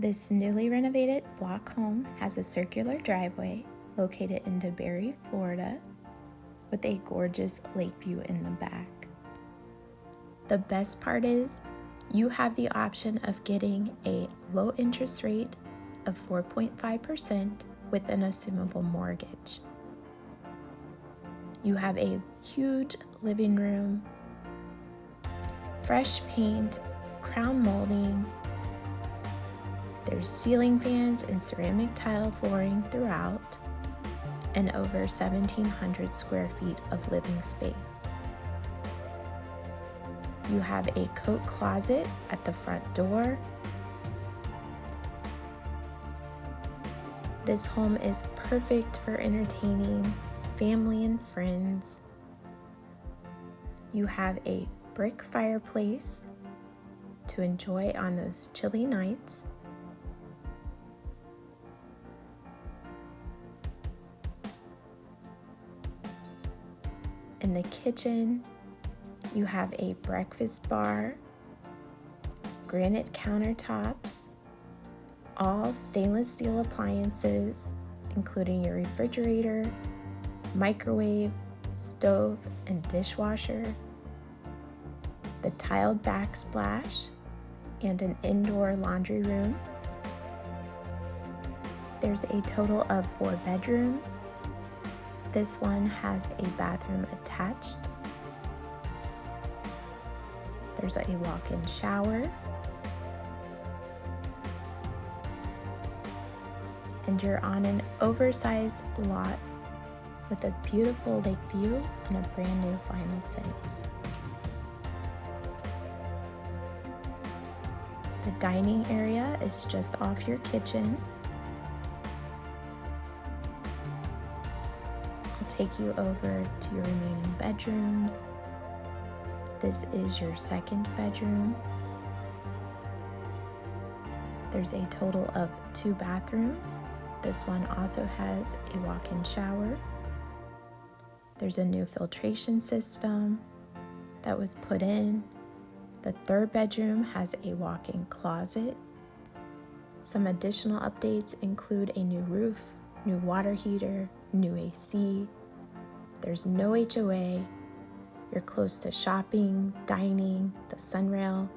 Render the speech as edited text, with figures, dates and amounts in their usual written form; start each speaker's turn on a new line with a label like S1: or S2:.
S1: This newly renovated block home has a circular driveway located in Debary, Florida, with a gorgeous lake view in the back. The best part is you have the option of getting a low interest rate of 4.5% with an assumable mortgage. You have a huge living room, fresh paint, crown molding. There's ceiling fans and ceramic tile flooring throughout, and over 1,700 square feet of living space. You have a coat closet at the front door. This home is perfect for entertaining family and friends. You have a brick fireplace to enjoy on those chilly nights. In the kitchen, you have a breakfast bar, granite countertops, all stainless steel appliances, including your refrigerator, microwave, stove, and dishwasher, the tiled backsplash, and an indoor laundry room. There's a total of 4 bedrooms. This one has a bathroom attached. There's a walk-in shower. And you're on an oversized lot with a beautiful lake view and a brand new vinyl fence. The dining area is just off your kitchen. I'll take you over to your remaining bedrooms. This is your second bedroom. There's a total of 2 bathrooms. This one also has a walk-in shower. There's a new filtration system that was put in. The third bedroom has a walk-in closet. Some additional updates include a new roof, new water heater, new AC. There's no HOA. You're close to shopping, dining, the SunRail,